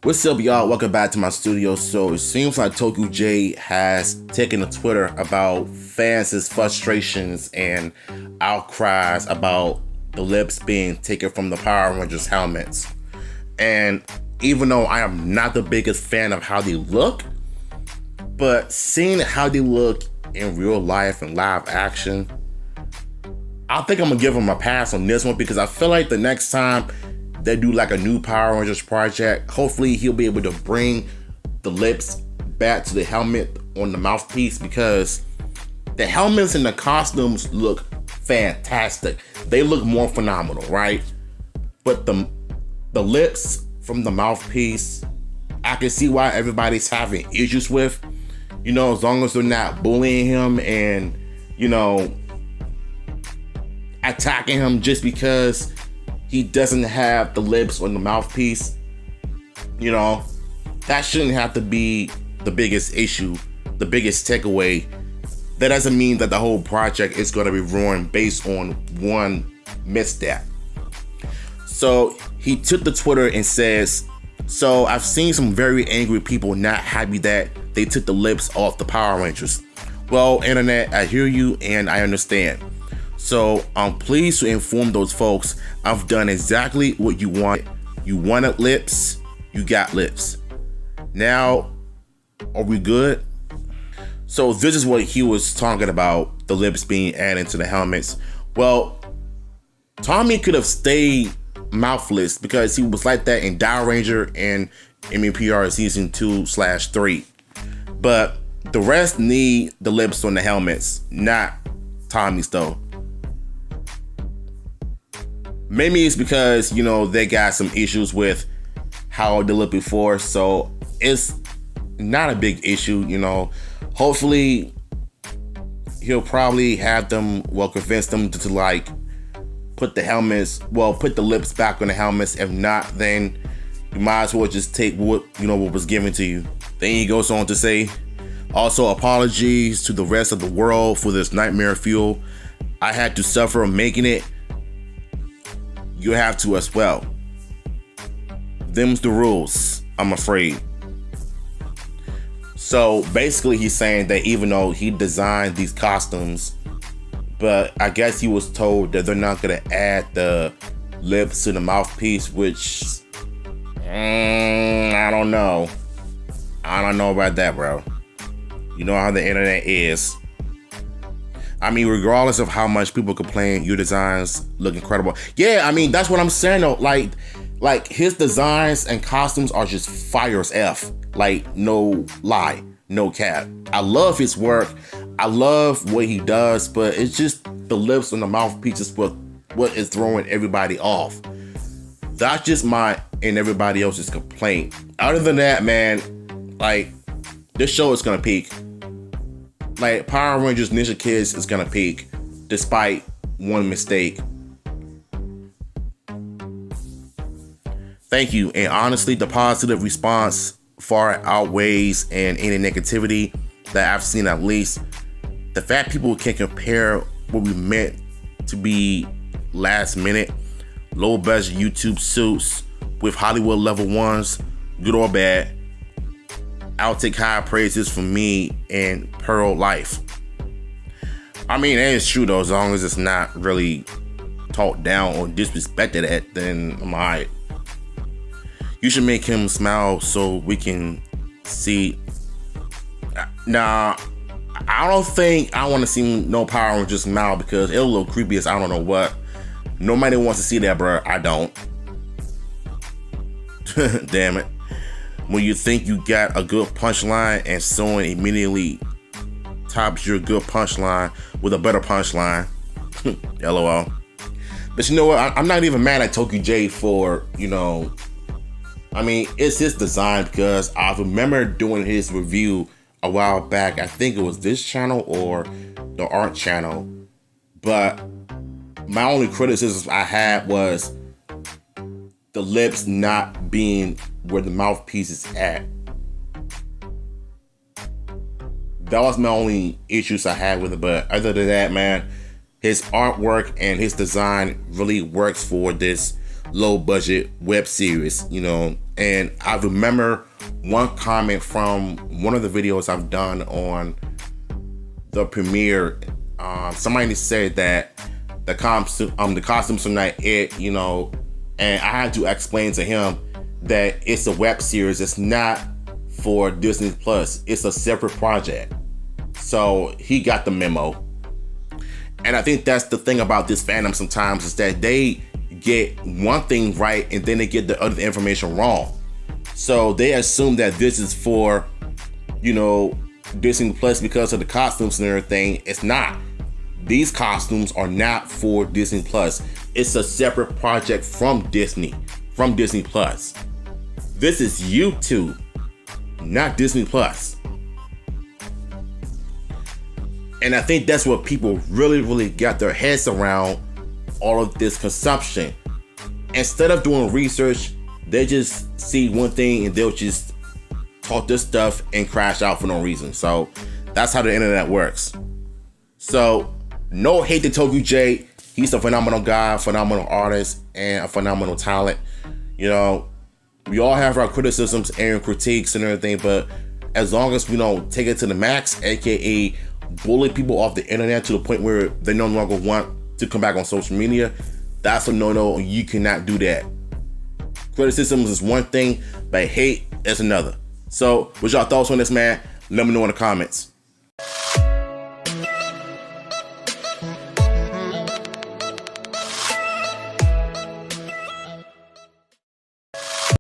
What's up, y'all? Welcome back to my studio. So it seems like TokuJay has taken to Twitter about fans' frustrations and outcries about the lips being taken from the Power Rangers helmets. And even though I am not the biggest fan of how they look, but seeing how they look in real life and live action, I think I'm gonna give them a pass on this one, because I feel like the next time they do like a new Power Rangers project, hopefully he'll be able to bring the lips back to the helmet on the mouthpiece, because the helmets and the costumes look fantastic. They look more phenomenal, right? But the lips from the mouthpiece, I can see why everybody's having issues with, as long as they're not bullying him and, attacking him just because he doesn't have the lips on the mouthpiece. That shouldn't have to be the biggest issue, the biggest takeaway. That doesn't mean that the whole project is going to be ruined based on one misstep. So he took to Twitter and says, "So I've seen some very angry people not happy that they took the lips off the Power Rangers. Well, internet, I hear you and I understand. So I'm pleased to inform those folks I've done exactly what you want. You wanted lips, you got lips. Now, are we good?" So this is what he was talking about, the lips being added to the helmets. Well, Tommy could have stayed mouthless because he was like that in Power Ranger and MEPR season 2/3. But the rest need the lips on the helmets, not Tommy's though. Maybe it's because, they got some issues with how they looked before, so it's not a big issue, Hopefully, he'll probably have them, convince them to put the lips back on the helmets. If not, then you might as well just take what was given to you. Then he goes on to say, "Also, apologies to the rest of the world for this nightmare fuel. I had to suffer making it. You have to as well. Them's the rules, I'm afraid." So basically he's saying that even though he designed these costumes, but I guess he was told that they're not gonna add the lips to the mouthpiece, which I don't know. I don't know about that, bro. You know how the internet is. I mean, regardless of how much people complain, your designs look incredible. Yeah, I mean, that's what I'm saying though. Like his designs and costumes are just fire as F. Like, no lie, no cap. I love his work. I love what he does, but it's just the lips and the mouthpiece is what is throwing everybody off. That's just my and everybody else's complaint. Other than that, man, this show is gonna peak. Power Rangers Ninja Kids is gonna peak, despite one mistake. Thank you, and honestly, the positive response far outweighs and any negativity that I've seen. At least the fact people can compare what we meant to be last minute, low budget YouTube suits with Hollywood level ones, good or bad, I'll take high praises from me and Pearl Life. I mean, it is true though, as long as it's not really talked down or disrespected at, then I'm alright. You should make him smile so we can see. Nah, I don't think I want to see no Power Rangers smile, because it'll look creepy as I don't know what. Nobody wants to see that, bro. I don't. Damn it. When you think you got a good punchline and someone immediately tops your good punchline with a better punchline. LOL. But you know what? I'm not even mad at TokuJay for, I mean, it's his design, because I remember doing his review a while back. I think it was this channel or the art channel. But my only criticism I had was the lips not being where the mouthpiece is at. That was my only issues I had with it. But other than that, man, his artwork and his design really works for this low budget web series. And I remember one comment from one of the videos I've done on the premiere. Somebody said that the costumes are not it, you know, and I had to explain to him that it's a web series. It's not for Disney Plus. It's a separate project. So he got the memo. And I think that's the thing about this fandom sometimes, is that they get one thing right and then they get the other information wrong. So they assume that this is for, you know, Disney Plus because of the costumes and everything. It's not. These costumes are not for Disney Plus. It's a separate project from Disney Plus. This is YouTube, not Disney Plus. And I think that's what people really got their heads around, all of this consumption. Instead of doing research, they just see one thing and they'll just talk this stuff and crash out for no reason. So that's how the internet works. So no hate to TokuJay. He's a phenomenal guy, phenomenal artist, and a phenomenal talent. You know, we all have our criticisms and critiques and everything, but as long as we don't take it to the max, aka bully people off the internet to the point where they no longer want to come back on social media, that's a no-no. You cannot do that. Criticism is one thing, but hate is another. So what's y'all thoughts on this, man? Let me know in the comments.